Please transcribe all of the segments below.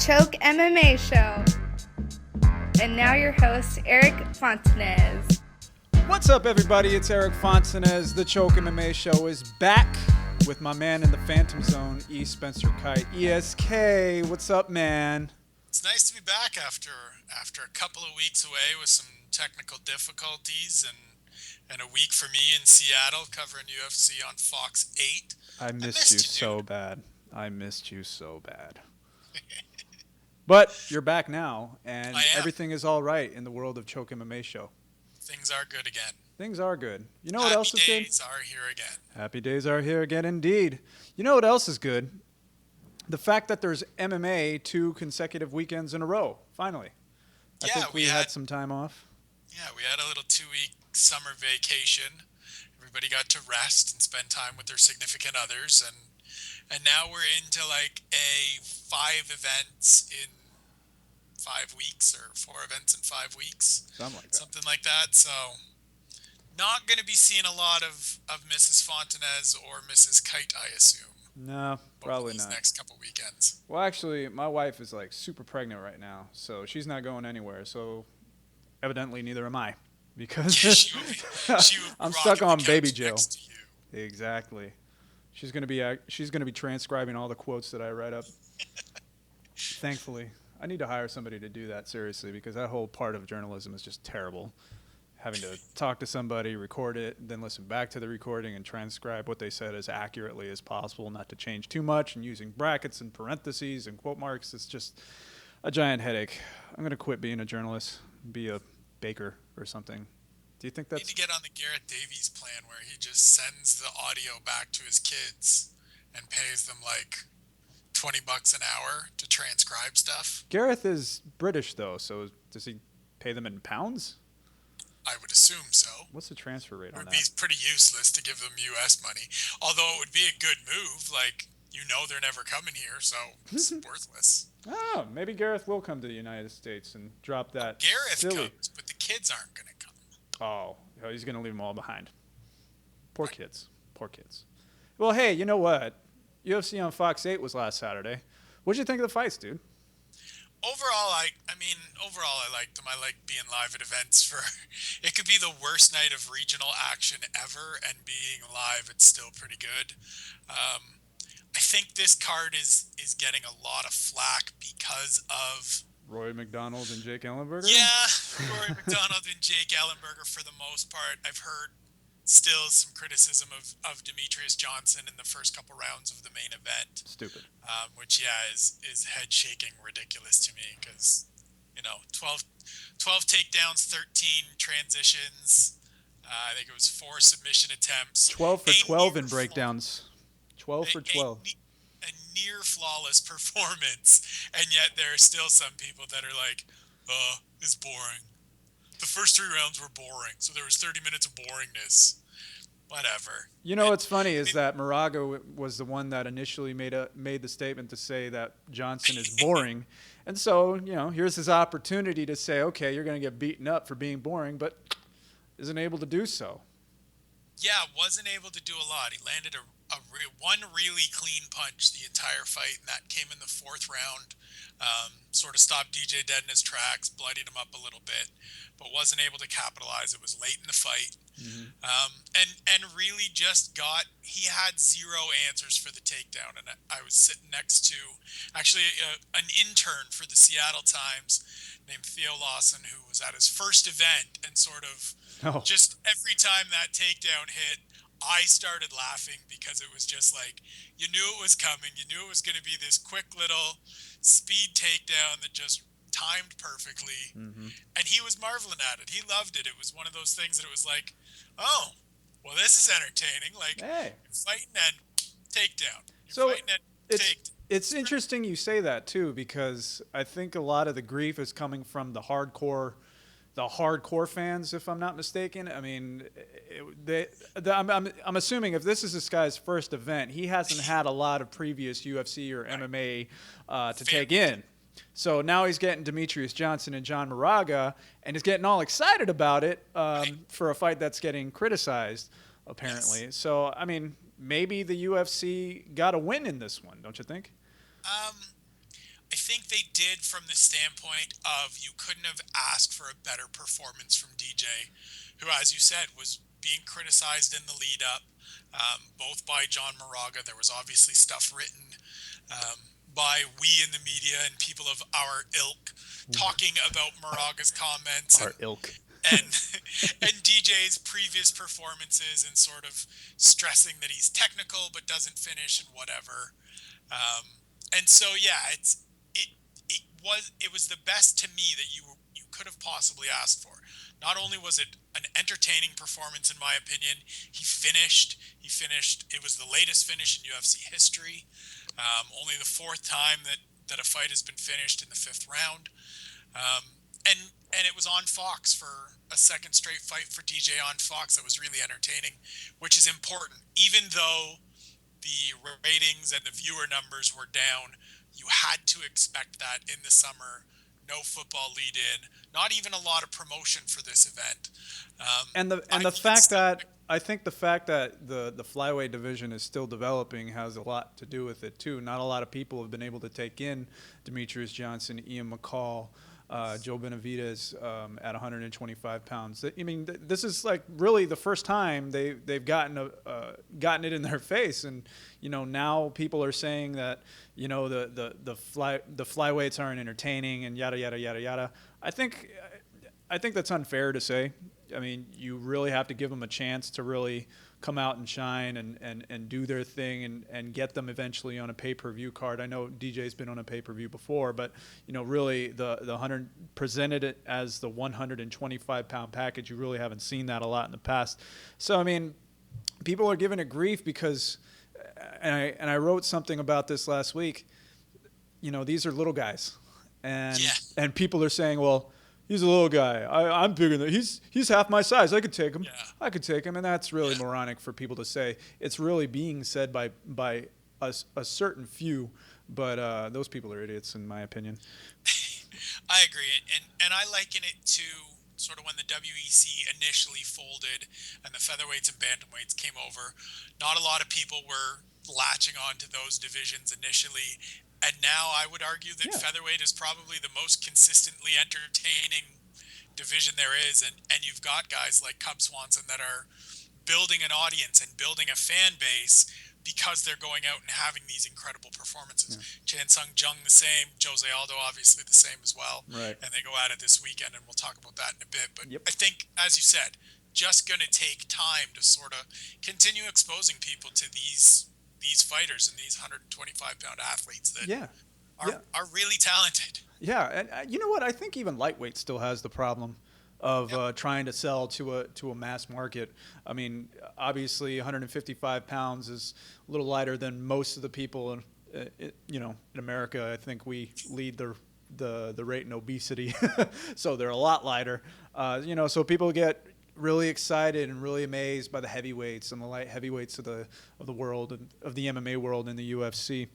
Choke MMA Show. And now your host, Erik Fontanez. What's up, everybody? It's Erik Fontanez. The Choke MMA Show is back with my man in the Phantom Zone, E. Spencer Kite. ESK, what's up, man? It's nice to be back after a couple of weeks away with some technical difficulties and a week for me in Seattle covering UFC on Fox 8. I missed you so bad. I missed you so bad. But you're back now, and everything is all right in the world of Choke MMA Show. Things are good again. Things are good. You know what else is good? Happy days are here again. Happy days are here again, indeed. You know what else is good? The fact that there's MMA 2 consecutive weekends in a row, finally. I think we had some time off. Yeah, we had a little 2-week summer vacation. Everybody got to rest and spend time with their significant others, and now we're into like a 5 events in 5 weeks or 4 events in 5 weeks. Something like that. So not going to be seeing a lot of Mrs. Fontanez or Mrs. Kite, I assume. No, probably not. Next couple weekends. Well, actually, my wife is like super pregnant right now, so she's not going anywhere. So evidently, neither am I, because she will I'm stuck on baby jail. Exactly. She's gonna be transcribing all the quotes that I write up. Thankfully, I need to hire somebody to do that seriously, because that whole part of journalism is just terrible. Having to talk to somebody, record it, then listen back to the recording and transcribe what they said as accurately as possible, not to change too much, and using brackets and parentheses and quote marks. It's just a giant headache. I'm going to quit being a journalist, be a baker or something. Do you think that's... You need to get on the Garrett Davies plan where he just sends the audio back to his kids and pays them like $20 an hour to transcribe stuff. Gareth is British, though, so does he pay them in pounds? I would assume so. What's the transfer rate on that? It would be pretty useless to give them U.S. money. Although it would be a good move. Like, they're never coming here, so it's worthless. Oh, maybe Gareth will come to the United States and drop that. Gareth comes, but the kids aren't going to come. Oh, he's going to leave them all behind. Poor kids. Well, hey, you know what? UFC on Fox 8 was last Saturday. What'd you think of the fights, dude? Overall, I liked them. I like being live at events. It could be the worst night of regional action ever, and being live, it's still pretty good. I think this card is getting a lot of flack because of Roy McDonald and Jake Ellenberger? Yeah, Roy McDonald and Jake Ellenberger for the most part. I've heard still some criticism of Demetrius Johnson in the first couple rounds of the main event. Stupid. Which is head shaking ridiculous to me, because 12 takedowns, 13 transitions. I think it was 4 submission attempts. 12 for 12 in breakdowns. 12 for 12. A near flawless performance, and yet there are still some people that are like, it's boring. The first 3 rounds were boring, so there was 30 minutes of boringness. Whatever. What's funny is that Moraga was the one that initially made the statement to say that Johnson is boring. And so, here's his opportunity to say, okay, you're going to get beaten up for being boring, but isn't able to do so. Yeah, wasn't able to do a lot. He landed one really clean punch the entire fight, and that came in the 4th round. Sort of stopped DJ dead in his tracks, bloodied him up a little bit, but wasn't able to capitalize. It was late in the fight. Mm-hmm. And really just he had 0 answers for the takedown. And I was sitting next to actually an intern for the Seattle Times named Theo Lawson, who was at his first event, and sort of just every time that takedown hit, I started laughing, because it was just like, you knew it was coming. You knew it was going to be this quick little speed takedown that just timed perfectly. Mm-hmm. And he was marveling at it. He loved it. It was one of those things that it was like, oh, well, this is entertaining. Like, hey. Fighting and takedown. It's interesting you say that, too, because I think a lot of the grief is coming from the hardcore fans, if I'm not mistaken. I mean, I'm assuming if this is this guy's first event, he hasn't had a lot of previous UFC or MMA to take in. So now he's getting Demetrius Johnson and John Moraga, and he's getting all excited about it for a fight that's getting criticized, apparently. Yes. So, I mean, maybe the UFC got a win in this one, don't you think? I think they did from the standpoint of you couldn't have asked for a better performance from DJ, who, as you said, was being criticized in the lead up, both by John Moraga. There was obviously stuff written by we in the media and people of our ilk talking about Moraga's comments Our ilk. and and DJ's previous performances, and sort of stressing that he's technical but doesn't finish and whatever. And so yeah, it was the best to me that you could have possibly asked for. Not only was it an entertaining performance, in my opinion, he finished. It was the latest finish in UFC history. Only the fourth time that a fight has been finished in the fifth round. And it was on Fox for a second straight fight for DJ on Fox that was really entertaining, which is important. Even though the ratings and the viewer numbers were down, you had to expect that in the summer. No football lead-in, not even a lot of promotion for this event. I think the fact that the flyweight division is still developing has a lot to do with it too. Not a lot of people have been able to take in Demetrius Johnson, Ian McCall, Joe Benavidez at 125 pounds. I mean, this is like really the first time they've gotten it in their face, and now people are saying that the flyweights aren't entertaining and yada yada yada yada. I think that's unfair to say. I mean, you really have to give them a chance to really come out and shine and do their thing and get them eventually on a pay-per-view card. I know DJ's been on a pay-per-view before, but really the 100 presented it as the 125-pound package. You really haven't seen that a lot in the past. So I mean, people are giving it grief because, and I wrote something about this last week. These are little guys, and people are saying, well, he's a little guy. I'm bigger than he's half my size. I could take him. Yeah. I could take him, and that's really moronic for people to say. It's really being said by a certain few, but those people are idiots, in my opinion. I agree, and I liken it to sort of when the WEC initially folded and the featherweights and bantamweights came over. Not a lot of people were latching on to those divisions initially. And now I would argue that featherweight is probably the most consistently entertaining division there is. And you've got guys like Cub Swanson that are building an audience and building a fan base because they're going out and having these incredible performances. Yeah. Chan Sung Jung the same, Jose Aldo obviously the same as well. Right. And they go at it this weekend, and we'll talk about that in a bit. But I think, as you said, just going to take time to sort of continue exposing people to these fighters and these 125-pound athletes that are really talented. Yeah, and you know what? I think even lightweight still has the problem of trying to sell to a mass market. I mean, obviously 155 pounds is a little lighter than most of the people in America. I think we lead the rate in obesity, so they're a lot lighter. So people get really excited and really amazed by the heavyweights and the light heavyweights of the world and of the MMA world in the UFC.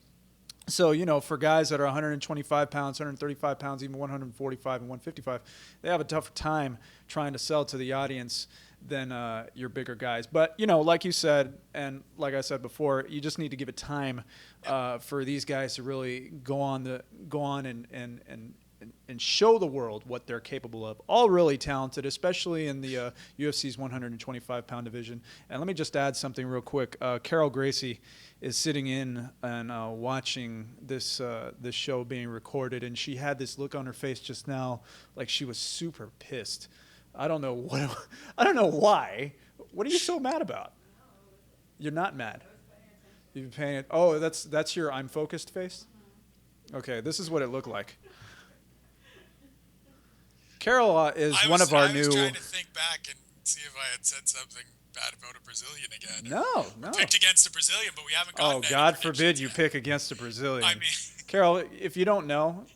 So, for guys that are 125 pounds, 135 pounds, even 145 and 155, they have a tougher time trying to sell to the audience than your bigger guys. But, like you said, and like I said before, you just need to give it time for these guys to really go on and show the world what they're capable of. All really talented, especially in the UFC's 125-pound division. And let me just add something real quick. Carol Gracie is sitting in and watching this show being recorded, and she had this look on her face just now like she was super pissed. I don't know why. What are you so mad about? You're not mad. You've been paying it. Oh, that's your I'm focused face? Okay, this is what it looked like. Carol is one of our new... I was trying to think back and see if I had said something bad about a Brazilian again. No. We picked against a Brazilian, but we haven't gotten Oh, God forbid you pick against a Brazilian. I mean... Carol, if you don't know,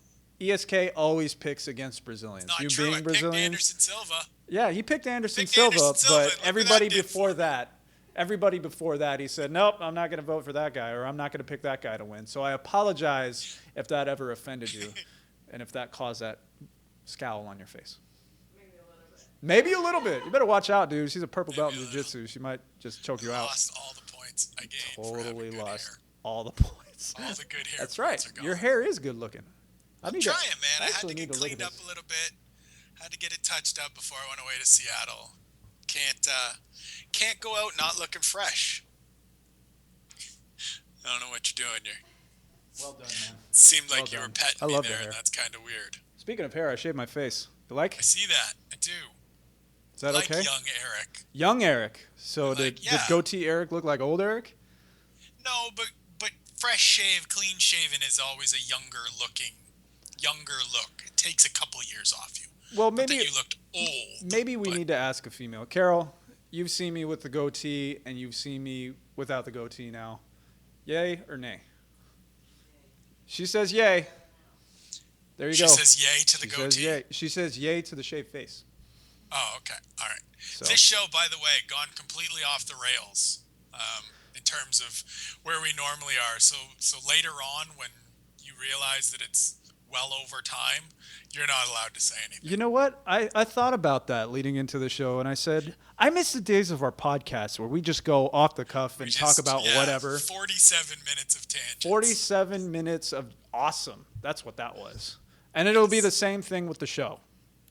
ESK always picks against Brazilians. Not true. I picked Anderson Silva. Yeah, he picked Anderson Silva, but everybody before that, he said, nope, I'm not going to vote for that guy, or I'm not going to pick that guy to win. So I apologize if that ever offended you and if that caused that scowl on your face. Maybe a little bit. You better watch out, dude. She's a purple belt in jiu-jitsu. She might just choke you out. Lost all the points I gained. Totally lost all the points. All the good hair. That's right. Your hair is good looking. I'm trying, man. I had to need get to look at cleaned up this. a little bit. Had to get it touched up before I went away to Seattle. Can't go out not looking fresh. I don't know what you're doing here. Well done, man. It seemed like Well you were done. petting I me love the there, hair. and that's kind of weird. Speaking of hair, I shaved my face. You like? I see that. I do. Is that like okay? Young Eric. Young Eric. So Like, did yeah. goatee Eric look like old Eric? No, but fresh shave, clean shaven is always a younger look. It takes a couple years off you. Well, Not maybe that you looked old. Maybe we need to ask a female. Carol, you've seen me with the goatee, and you've seen me without the goatee now. Yay or nay? She says yay. There you go. She says yay to the goatee? Says yay. She says yay to the shaved face. Oh, okay. All right. So. This show, by the way, gone completely off the rails in terms of where we normally are. So later on, when you realize that it's well over time, you're not allowed to say anything. You know what? I thought about that leading into the show, and I said, I miss the days of our podcast where we just go off the cuff and talk about whatever. 47 minutes of tangents. 47 minutes of awesome. That's what that was. And it'll be the same thing with the show.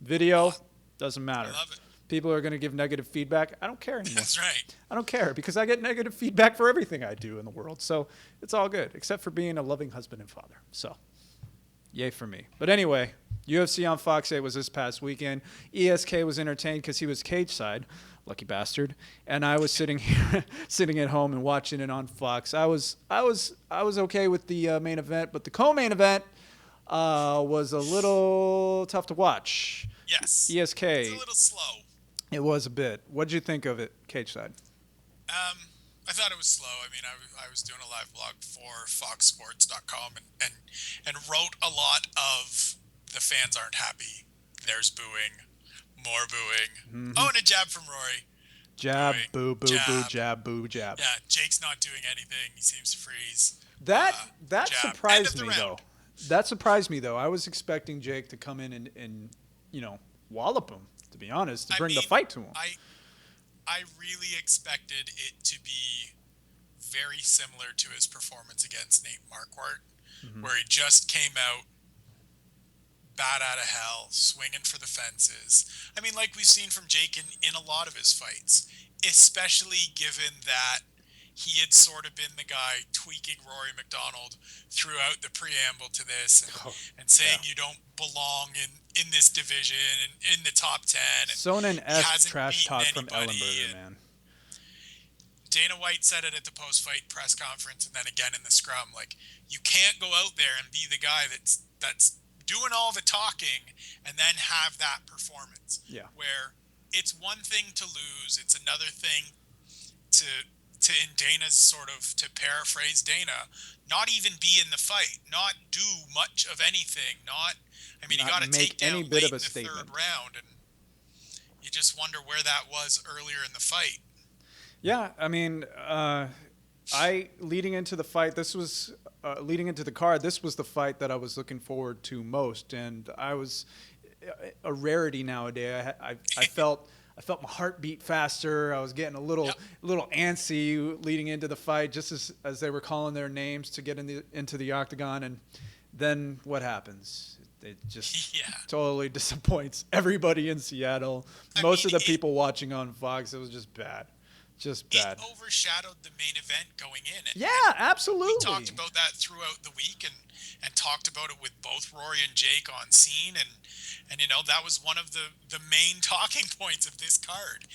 Video, doesn't matter. I love it. People are going to give negative feedback. I don't care anymore. That's right. I don't care because I get negative feedback for everything I do in the world. So it's all good, except for being a loving husband and father. So yay for me. But anyway, UFC on Fox 8 was this past weekend. ESK was entertained because he was cage side. Lucky bastard. And I was sitting here, sitting at home and watching it on Fox. I was okay with the main event, but the co-main event was a little tough to watch. Yes. ESK. It's a little slow. It was a bit. What did you think of it, cage side? I thought it was slow. I mean, I was doing a live blog for foxsports.com and wrote a lot of the fans aren't happy. There's booing, more booing. Mm-hmm. Oh, and a jab from Rory. Jab, booing, boo, boo, jab, boo, jab. Yeah, Jake's not doing anything. He seems to freeze. That jab. surprised me, though. That surprised me, though. I was expecting Jake to come in and wallop him, to be honest, to bring the fight to him. I really expected it to be very similar to his performance against Nate Marquardt, where he just came out bat out of hell, swinging for the fences. I mean, like we've seen from Jake in a lot of his fights, especially given that he had sort of been the guy tweaking Rory McDonald throughout the preamble to this and saying you don't belong in this division and in the top 10. Sonnen-esque trash talk from Ellenberger, man. Dana White said it at the post-fight press conference and then again in the scrum. Like, you can't go out there and be the guy that's doing all the talking and then have that performance. Yeah. Where it's one thing to lose, it's another thing to in Dana's sort of, to paraphrase Dana, not even be in the fight, not do much of anything, he got to take down late in the third round, and you just wonder where that was earlier in the fight. Yeah, I mean, leading into the fight, this was leading into the card. This was the fight that I was looking forward to most, and I was a rarity nowadays. I felt my heart beat faster. I was getting a little antsy leading into the fight, just as they were calling their names to get into the octagon, and then what happens? It just totally disappoints everybody in Seattle. Most of the people watching on Fox, it was just bad. Just bad. It overshadowed the main event going in. And absolutely. We talked about that throughout the week and talked about it with both Rory and Jake on scene. And that was one of the main talking points of this card.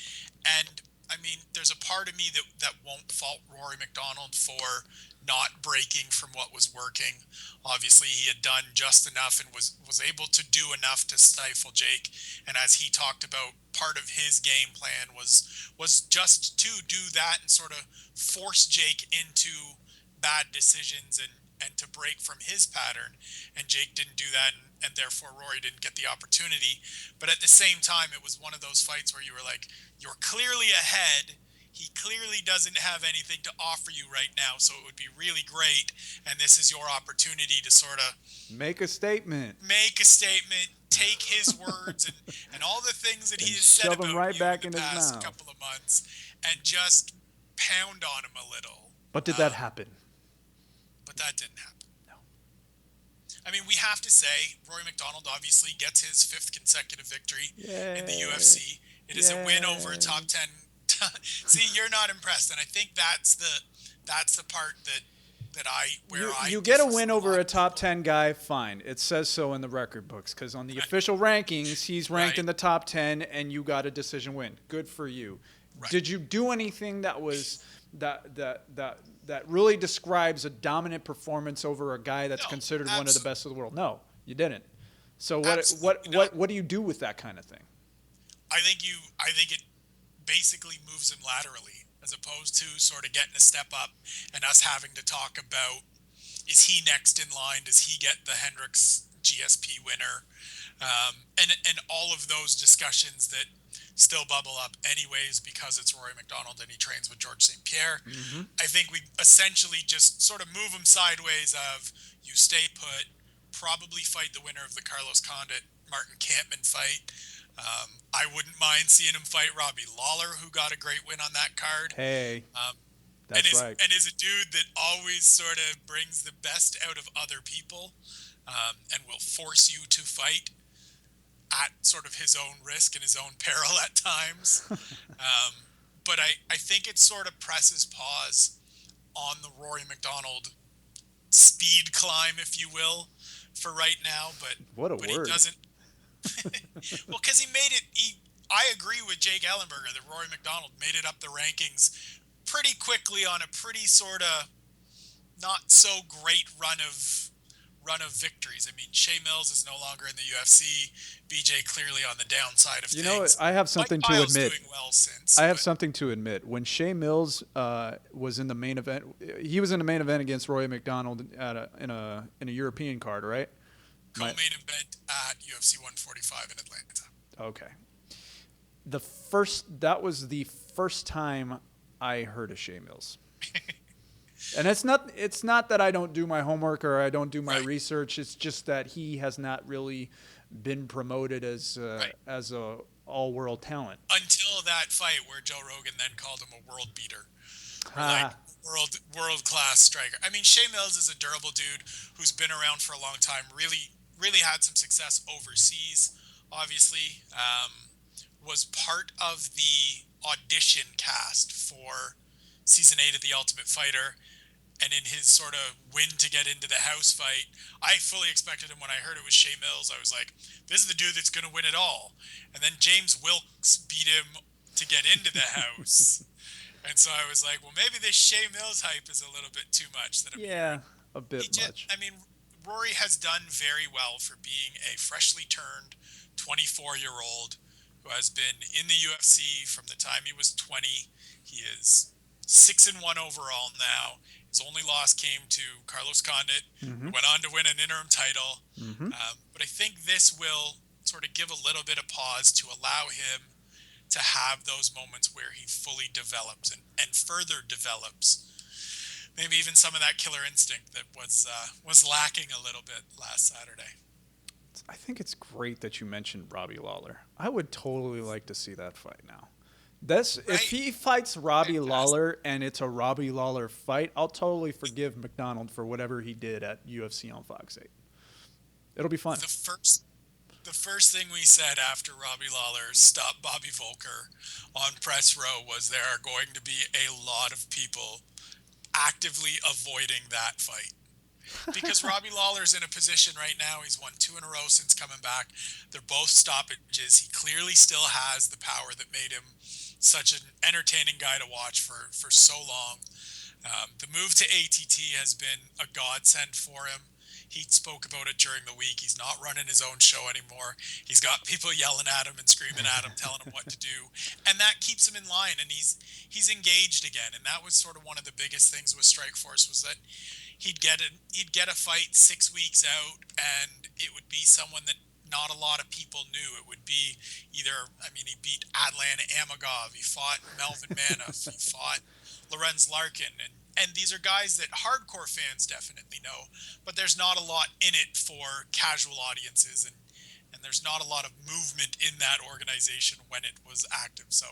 And, I mean, there's a part of me that won't fault Rory McDonald for not breaking from what was working. Obviously, he had done just enough and was able to do enough to stifle Jake. And as he talked about, part of his game plan was just to do that and sort of force Jake into bad decisions and to break from his pattern. And Jake didn't do that, and therefore Rory didn't get the opportunity. But at the same time, it was one of those fights where you were like, you're clearly ahead. He clearly doesn't have anything to offer you right now, so it would be really great. And this is your opportunity to sort of make a statement, take his words and all the things that he has said about you in the past couple of months and just pound on him a little. But did that happen? But that didn't happen. No. I mean, we have to say, Rory McDonald obviously gets his 5th consecutive victory in the Yay. UFC. It is a win over a Yay. top 10. See, you're not impressed, and I think that's the part that You get a differ win from a over lot a of top people. 10 guy, fine. It says so in the record books because on the Right. official rankings, he's ranked Right. in the top 10 and you got a decision win. Good for you. Right. Did you do anything that was that really describes a dominant performance over a guy that's No, considered one of the best of the world? No, you didn't. So Absolutely not. what do you do with that kind of thing? I think it basically moves him laterally as opposed to sort of getting a step up and us having to talk about, is he next in line? Does he get the Hendricks GSP winner? And all of those discussions that still bubble up anyways because it's Rory McDonald and he trains with George St. Pierre. Mm-hmm. I think we essentially just sort of move him sideways of, you stay put, probably fight the winner of the Carlos Condit Martin Kampman fight. I wouldn't mind seeing him fight Robbie Lawler, who got a great win on that card. Hey, And that's right. is a dude that always sort of brings the best out of other people, and will force you to fight at sort of his own risk and his own peril at times. But I think it sort of presses pause on the Rory McDonald speed climb, if you will, for right now. But What a but word. he doesn't. Well, because he made it. I agree with Jake Ellenberger that Rory McDonald made it up the rankings pretty quickly on a pretty sort of not so great run of victories. I mean, Shea Mills is no longer in the UFC. BJ clearly on the downside of You things. know, I have something Mike to Pyle's admit. doing well since. I have but- something to admit. When Shea Mills was in the main event, he was in the main event against Roy McDonald in a European card, right? co-main event at UFC 145 in Atlanta. Okay. That was the first time I heard of Shea Mills. And it's not that I don't do my homework or I don't do my Right. research. It's just that he has not really been promoted as a all-world talent. Until that fight where Joe Rogan then called him a world beater. Or Ah. like world class striker. I mean, Shea Mills is a durable dude who's been around for a long time. Really had some success overseas. Obviously, was part of the audition cast for season 8 of The Ultimate Fighter. And in his sort of win to get into the house fight, I fully expected him when I heard it was Shea Mills. I was like, this is the dude that's going to win it all. And then James Wilkes beat him to get into the house. And so I was like, well, maybe this Shea Mills hype is a little bit too much. Yeah, a bit much. I mean, Rory has done very well for being a freshly turned 24-year-old who has been in the UFC from the time he was 20. He is 6-1 overall now. His only loss came to Carlos Condit, who went on to win an interim title. But I think this will sort of give a little bit of pause to allow him to have those moments where he fully develops and further develops. Maybe even some of that killer instinct that was lacking a little bit last Saturday. I think it's great that you mentioned Robbie Lawler. I would totally like to see that fight now. If he fights Robbie Lawler and it's a Robbie Lawler fight, I'll totally forgive McDonald for whatever he did at UFC on Fox 8. It'll be fun. The first thing we said after Robbie Lawler stopped Bobby Volker on press row was there are going to be a lot of people actively avoiding that fight. Because Robbie Lawler's in a position right now, he's won 2 in a row since coming back. They're both stoppages. He clearly still has the power that made him such an entertaining guy to watch for so long. The move to ATT has been a godsend for him. He spoke about it during the week. He's not running his own show anymore. He's got people yelling at him and screaming at him, telling him what to do. And that keeps him in line, and he's engaged again. And that was sort of one of the biggest things with Strikeforce was that he'd get a fight 6 weeks out, and it would be someone that not a lot of people knew. It would be he beat Adlan Amagov, he fought Melvin Manoff, he fought Lorenz Larkin, and these are guys that hardcore fans definitely know, but there's not a lot in it for casual audiences, and there's not a lot of movement in that organization when it was active. So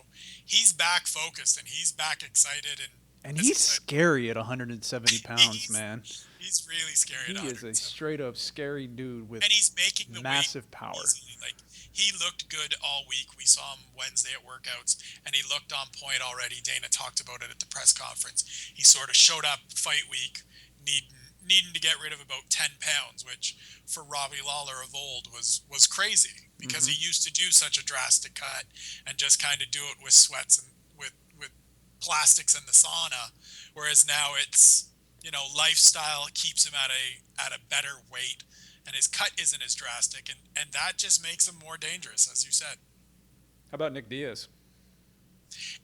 he's back focused, and he's back excited, and And he's scary at 170 pounds, man. He's really scary. He is a straight up scary dude with and he's making the massive power. Easily. Like, he looked good all week. We saw him Wednesday at workouts, and he looked on point already. Dana talked about it at the press conference. He sort of showed up fight week needing to get rid of about 10 pounds, which for Robbie Lawler of old was crazy, because he used to do such a drastic cut and just kind of do it with sweats and with plastics in the sauna, whereas now it's, lifestyle keeps him at a better weight, and his cut isn't as drastic, and that just makes him more dangerous, as you said. How about Nick Diaz?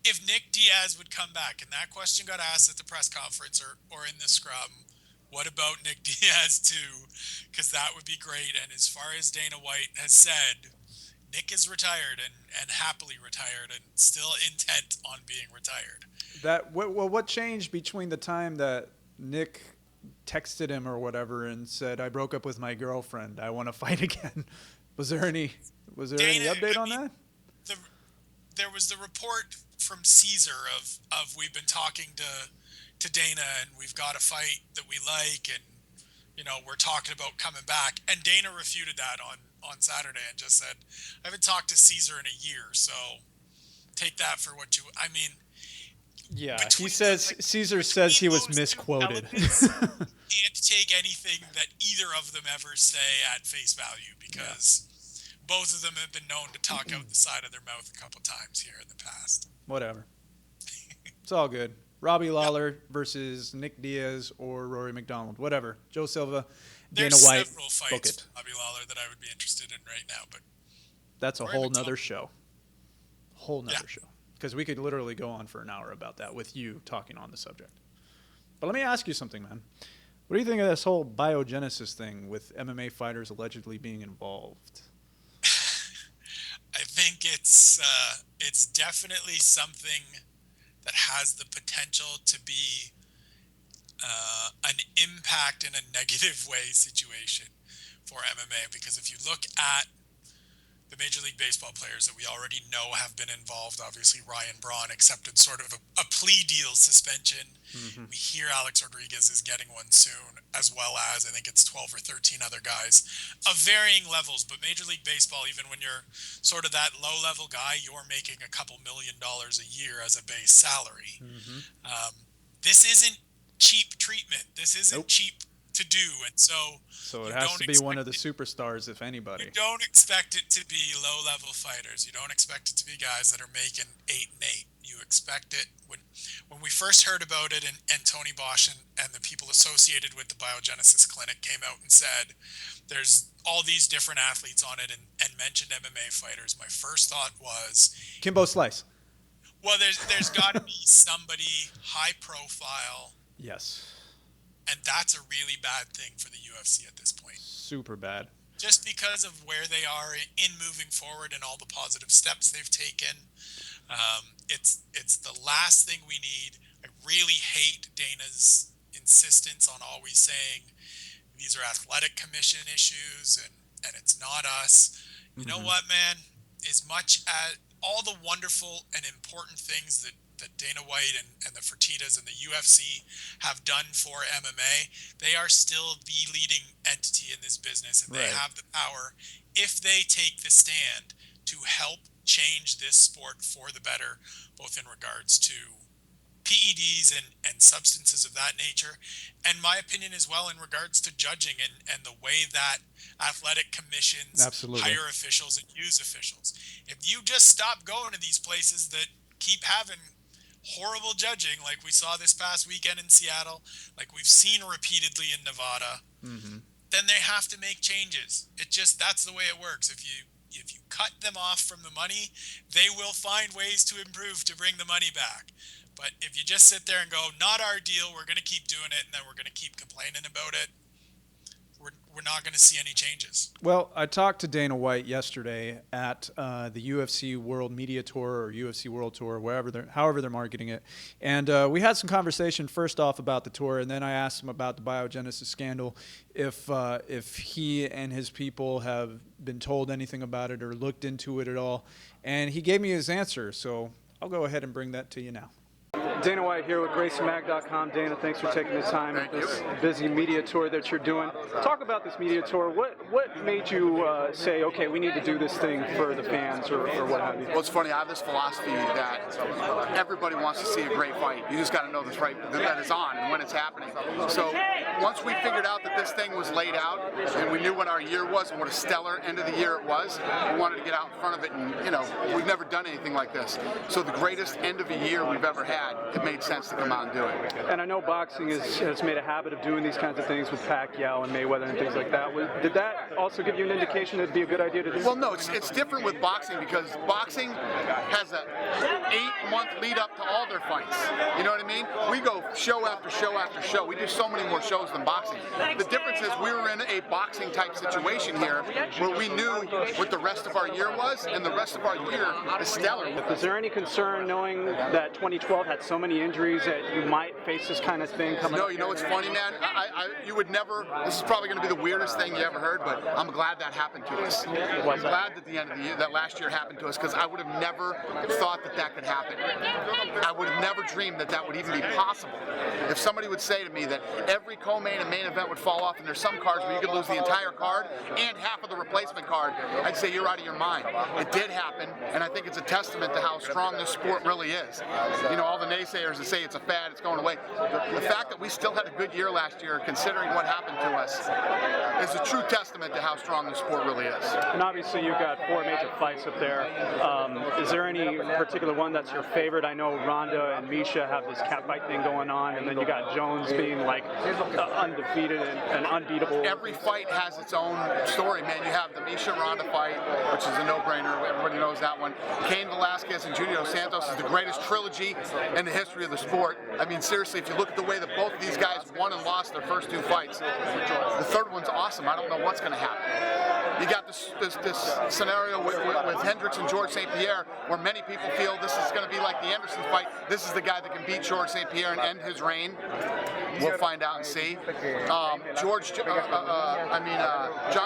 If Nick Diaz would come back, and that question got asked at the press conference or in the scrum, what about Nick Diaz too? Because that would be great. And as far as Dana White has said, Nick is retired and happily retired and still intent on being retired. What changed between the time that Nick texted him or whatever and said, "I broke up with my girlfriend, I want to fight again"? Was there any update on that? There was the report from Caesar of we've been talking to Dana, and we've got a fight that we like, and we're talking about coming back. And Dana refuted that on Saturday and just said, "I haven't talked to Caesar in a year, so take that for what you." I mean, yeah, he says Caesar says he was misquoted. Can't take anything that either of them ever say at face value, because both of them have been known to talk out the side of their mouth a couple times here in the past. Whatever. It's all good. Robbie Lawler versus Nick Diaz or Rory McDonald. Whatever. Joe Silva, Dana There's White. several fights with Robbie Lawler that I would be interested in right now, but that's a whole nother show. Show. Because we could literally go on for an hour about that with you talking on the subject. But let me ask you something, man. What do you think of this whole biogenesis thing with MMA fighters allegedly being involved? I think it's definitely something that has the potential to be an impact in a negative way situation for MMA, because if you look at the Major League Baseball players that we already know have been involved, obviously Ryan Braun accepted sort of a plea deal suspension. We hear Alex Rodriguez is getting one soon, as well as I think it's 12 or 13 other guys of varying levels. But Major League Baseball, even when you're sort of that low-level guy, you're making a couple $1 million a year as a base salary. This isn't cheap treatment. This isn't cheap to do, and so it has to be one of the superstars, if anybody. You don't expect it to be low-level fighters. You don't expect it to be guys that are making 8 and 8. You expect it when we first heard about it, and Tony Bosch and the people associated with the Biogenesis clinic came out and said there's all these different athletes on it, and mentioned MMA fighters. My first thought was Kimbo Slice. Well, there's got to be somebody high profile. Yes. And that's a really bad thing for the UFC at this point. Super bad. Just because of where they are in moving forward and all the positive steps they've taken. It's the last thing we need. I really hate Dana's insistence on always saying these are athletic commission issues and it's not us. You know what, man? As much as all the wonderful and important things that Dana White and the Fertittas and the UFC have done for MMA, they are still the leading entity in this business, and they have the power, if they take the stand, to help change this sport for the better, both in regards to PEDs and substances of that nature, and my opinion as well in regards to judging and the way that athletic commissions hire officials and use officials. If you just stop going to these places that keep having horrible judging, like we saw this past weekend in Seattle, like we've seen repeatedly in Nevada, then they have to make changes. That's the way it works. If you cut them off from the money, they will find ways to improve to bring the money back. But if you just sit there and go, not our deal, we're going to keep doing it, and then we're going to keep complaining about it, we're not going to see any changes. Well, I talked to Dana White yesterday at the UFC World Media Tour or UFC World Tour, however they're marketing it. And we had some conversation first off about the tour, and then I asked him about the Biogenesis scandal, if he and his people have been told anything about it or looked into it at all. And he gave me his answer, so I'll go ahead and bring that to you now. Dana White here with GRACIEMAG.com. Dana, thanks for taking the time with this busy media tour that you're doing. Talk about this media tour. What made you say, okay, we need to do this thing for the fans or what have you? Well, it's funny. I have this philosophy that everybody wants to see a great fight. You just got to know this right that it's on and when it's happening. So once we figured out that this thing was laid out and we knew what our year was and what a stellar end of the year it was, we wanted to get out in front of it. And we've never done anything like this. So the greatest end of a year we've ever had, it made sense to come out and do it. And I know boxing has made a habit of doing these kinds of things with Pacquiao and Mayweather and things like that. Did that also give you an indication it'd be a good idea to do? Well, no, it's different with boxing because boxing has a 8-month lead up to all their fights. You know what I mean? We go show after show after show. We do so many more shows than boxing. The difference is we were in a boxing type situation here where we knew what the rest of our year was, and the rest of our year is stellar. Is there any concern knowing that 2012 had so many injuries that you might face this kind of thing coming up? No, you know what's funny, man? You would never, this is probably going to be the weirdest thing you ever heard, but I'm glad that happened to us. I'm glad that the end of the year, that last year happened to us, because I would have never thought that could happen. I would have never dreamed that would even be possible. If somebody would say to me that every co-main and main event would fall off, and there's some cards where you could lose the entire card and half of the replacement card, I'd say you're out of your mind. It did happen, and I think it's a testament to how strong this sport really is. All the naysayers that say it's a fad, it's going away. The fact that we still had a good year last year, considering what happened to us, is a true testament to how strong the sport really is. And obviously you've got 4 major fights up there. Is there any particular one that's your favorite? I know Ronda and Misha have this cat fight thing going on, and then you got Jones being like undefeated and unbeatable. Every fight has its own story, man. You have the Misha-Ronda fight, which is a no-brainer. Everybody knows that one. Cain Velasquez and Junior Dos Santos is the greatest trilogy in the history of the sport. I mean, seriously, if you look at the way that both of these guys won and lost their first 2 fights, the third one's awesome. I don't know what's going to happen. You got this scenario with Hendricks and George St. Pierre, where many people feel this is going to be like the Anderson fight. This is the guy that can beat George St. Pierre and end his reign. We'll find out and see. John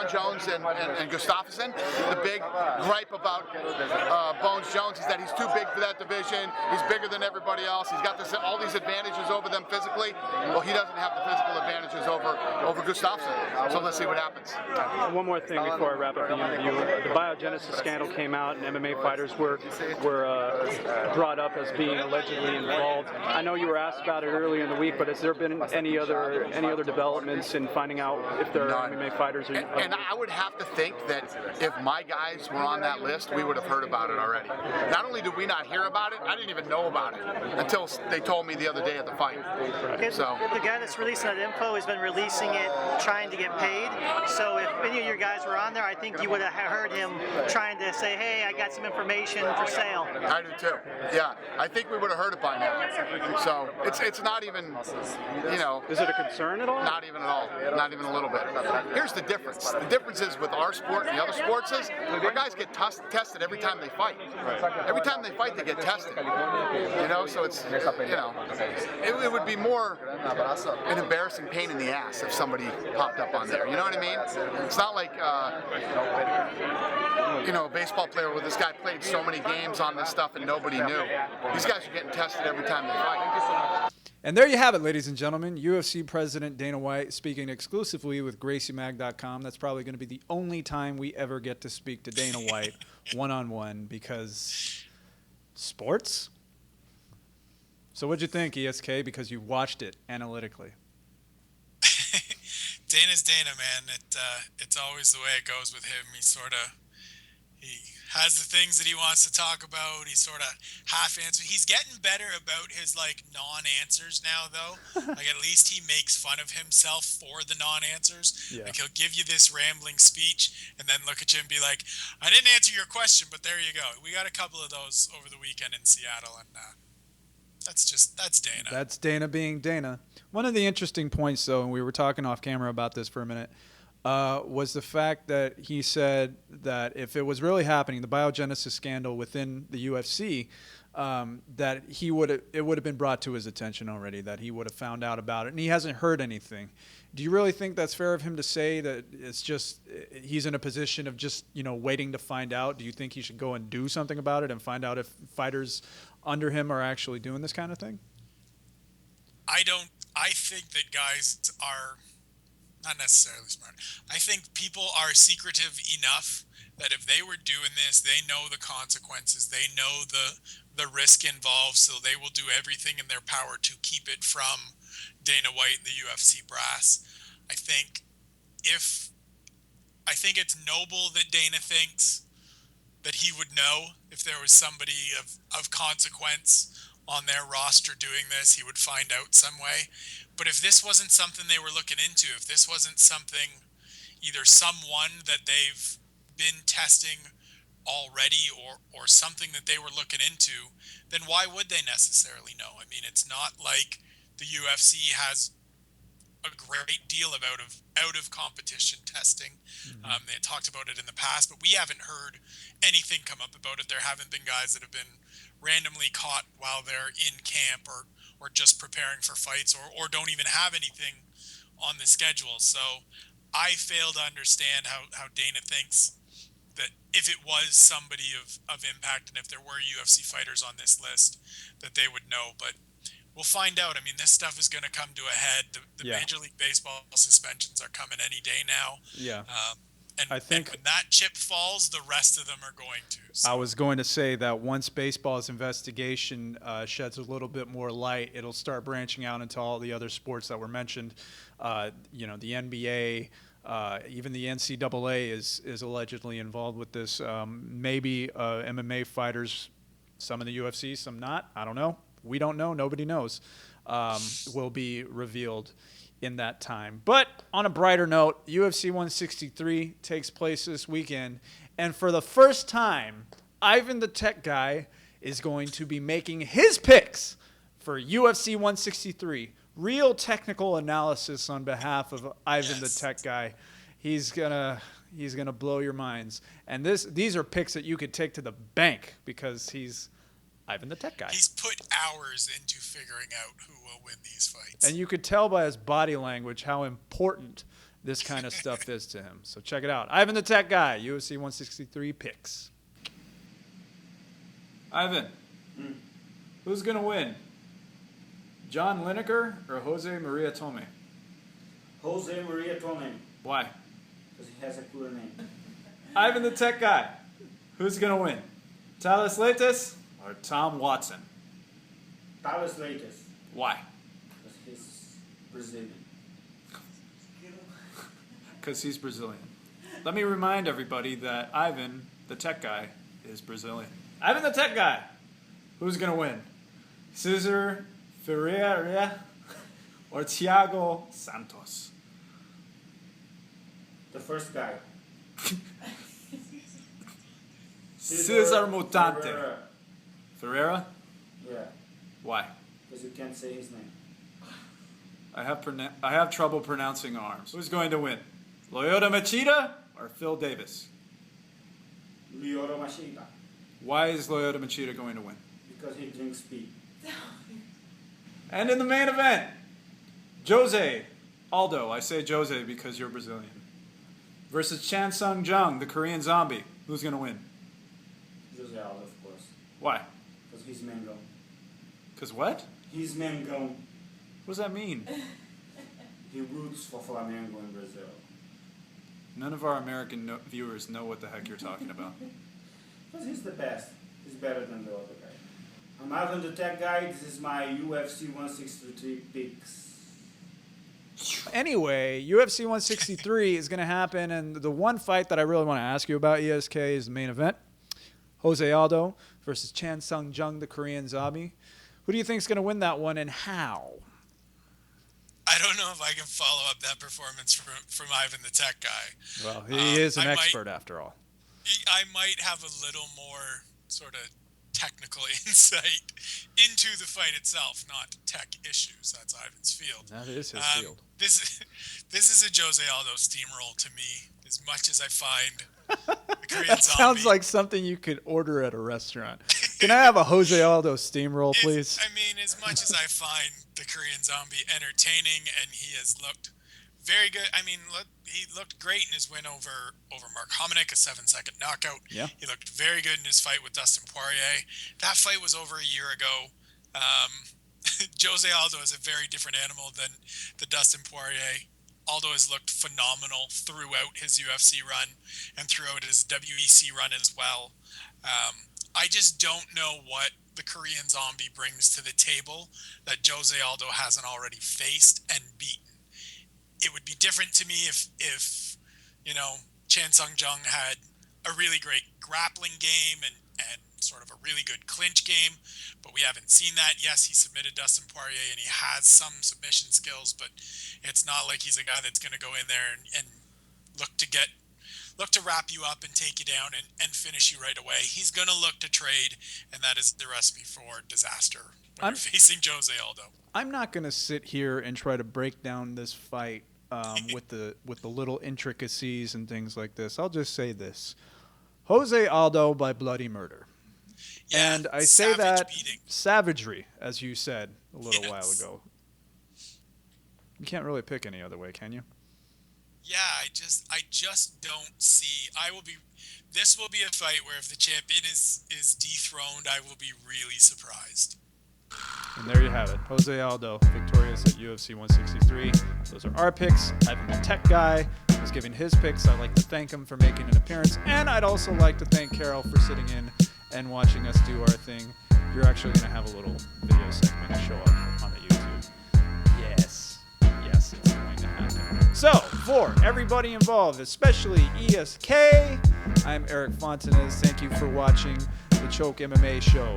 Jones and Gustafsson. The big gripe about Bones Jones is that he's too big for that division. He's bigger than everybody else. He's got all these advantages over them physically. Well, he doesn't have the physical advantages over Gustafsson. So let's see what happens. One more thing before I wrap up the interview. The Biogenesis scandal came out, and MMA fighters were brought up as being allegedly involved. I know you were asked about it earlier in the week, but has there been any other developments in finding out if there are MMA fighters? And I would have to think that if my guys were on that list, we would have heard about it already. Not only did we not hear about it, I didn't even know about it until they told me the other day at the fight. So the guy that's releasing that info has been releasing it trying to get paid. So if any of your guys were on there, I think you would have heard him trying to say, hey, I got some information for sale. I do too. Yeah, I think we would have heard it by now. So it's not even, Is it a concern at all? Not even at all. Not even a little bit. Here's the difference. The difference is with our sport and the other sports is our guys get tested every time they fight. Every time they fight, they get tested. So it's, it would be more an embarrassing pain in the ass if somebody popped up on there. You know what I mean? It's not like, a baseball player where this guy played so many games on this stuff and nobody knew. These guys are getting tested every time they fight. And there you have it, ladies and gentlemen. UFC President Dana White speaking exclusively with GRACIEMAG.com. That's probably going to be the only time we ever get to speak to Dana White one-on-one because sports? So what'd you think, ESK, because you watched it analytically? Dana's Dana, man. It's always the way it goes with him. He has the things that he wants to talk about. He sort of half answers. He's getting better about his non-answers now, though. At least he makes fun of himself for the non-answers. Yeah. He'll give you this rambling speech and then look at you and be like, I didn't answer your question, but there you go. We got a couple of those over the weekend in Seattle, and that's Dana. That's Dana being Dana. One of the interesting points, though, and we were talking off camera about this for a minute, was the fact that he said that if it was really happening, the Biogenesis scandal within the UFC, that it would have been brought to his attention already, that he would have found out about it, and he hasn't heard anything. Do you really think that's fair of him to say that it's just he's in a position of just waiting to find out? Do you think he should go and do something about it and find out if fighters under him are actually doing this kind of thing? I think that guys are not necessarily smart. I think people are secretive enough that if they were doing this, they know the consequences. They know the risk involved, so they will do everything in their power to keep it from Dana White and the UFC brass. I think it's noble that Dana thinks that he would know if there was somebody of consequence on their roster doing this, he would find out some way. But if this wasn't something they were looking into, if this wasn't something, either someone that they've been testing already or something that they were looking into, then why would they necessarily know? I mean, it's not like the UFC has a great deal of out of competition testing. Mm-hmm. They had talked about it in the past, but we haven't heard anything come up about it. There haven't been guys that have been randomly caught while they're in camp or just preparing for fights or don't even have anything on the schedule. So I fail to understand how Dana thinks that if it was somebody of impact and if there were UFC fighters on this list, that they would know. But we'll find out. I mean, this stuff is going to come to a head. The Major League Baseball suspensions are coming any day now. Yeah. And I think when that chip falls, the rest of them are going to. So. I was going to say that once baseball's investigation sheds a little bit more light, it'll start branching out into all the other sports that were mentioned. The NBA, even the NCAA is allegedly involved with this. Maybe MMA fighters, some in the UFC, some not. I don't know. We don't know. Nobody knows. Will be revealed in that time. But on a brighter note, UFC 163 takes place this weekend. And for the first time, Ivan the Tech Guy is going to be making his picks for UFC 163. Real technical analysis on behalf of Ivan the Tech Guy. He's gonna blow your minds. And these are picks that you could take to the bank because he's Ivan the Tech Guy. He's put hours into figuring out who will win these fights. And you could tell by his body language how important this kind of stuff is to him. So check it out. Ivan the Tech Guy, UFC 163 picks. Ivan, who's going to win? John Lineker or Jose Maria Tome? Jose Maria Tome. Why? Because he has a cooler name. Ivan the Tech Guy, who's going to win? Thales Leites or Tom Watson? Thales Leites. Why? Because he's Brazilian. Because he's Brazilian. Let me remind everybody that Ivan, the Tech Guy, is Brazilian. Ivan the Tech Guy, who's going to win? Cesar Ferreira or Thiago Santos? The first guy. Cesar Mutante. Ferreira? Yeah. Why? Because you can't say his name. I have trouble pronouncing arms. Who's going to win? Lyoto Machida or Phil Davis? Lyoto Machida. Why is Lyoto Machida going to win? Because he drinks speed. And in the main event, Jose Aldo. I say Jose because you're Brazilian. Versus Chan Sung Jung, the Korean zombie. Who's going to win? Jose Aldo, of course. Why? Because he's Mango. Because what? He's Mango. What does that mean? He roots for Flamengo in Brazil. None of our American viewers know what the heck you're talking about. Because he's the best. He's better than the other guy. I'm Ivan the Tech Guy. This is my UFC 163 picks. Anyway, UFC 163 is going to happen, and the one fight that I really want to ask you about, ESK, is the main event. Jose Aldo versus Chan Sung Jung, the Korean zombie. Who do you think is going to win that one, and how? I don't know if I can follow up that performance from Ivan the Tech Guy. Well, he is an expert after all. I might have a little more sort of technical insight into the fight itself, not tech issues. That's Ivan's field. That is his field. This is a Jose Aldo steamroll to me. As much as I find the Korean That sounds like something you could order at a restaurant. Can I have a Jose Aldo steamroll, please? I mean, as much as I find the Korean zombie entertaining, and he has looked very good. I mean, he looked great in his win over Mark Hominick, a 7-second knockout. Yeah. He looked very good in his fight with Dustin Poirier. That fight was over a year ago. Jose Aldo is a very different animal than the Dustin Poirier. Aldo has looked phenomenal throughout his UFC run and throughout his WEC run as well. I just don't know what the Korean Zombie brings to the table that Jose Aldo hasn't already faced and beaten. It would be different to me if you know, Chan Sung Jung had a really great grappling game and sort of a really good clinch game, but we haven't seen that. Yes, he submitted Dustin Poirier and he has some submission skills, but it's not like he's a guy that's going to go in there and look to wrap you up and take you down and finish you right away. He's going to look to trade, and that is the recipe for disaster when you're facing Jose Aldo. I'm not going to sit here and try to break down this fight with the little intricacies and things like this. I'll just say this. Jose Aldo by bloody murder. Yeah, and I say that beating. Savagery, as you said a little while ago. You can't really pick any other way, can you? Yeah, I just don't see. This will be a fight where if the champion is dethroned, I will be really surprised. And there you have it. Jose Aldo, victorious at UFC 163. Those are our picks. Ivan the Tech Guy was giving his picks. I'd like to thank him for making an appearance. And I'd also like to thank Carol for sitting in and watching us do our thing. You're actually going to have a little video segment show up on the YouTube. Yes, it's going to happen. So, for everybody involved, especially ESK, I'm Erik Fontanez. Thank you for watching the Choke MMA show.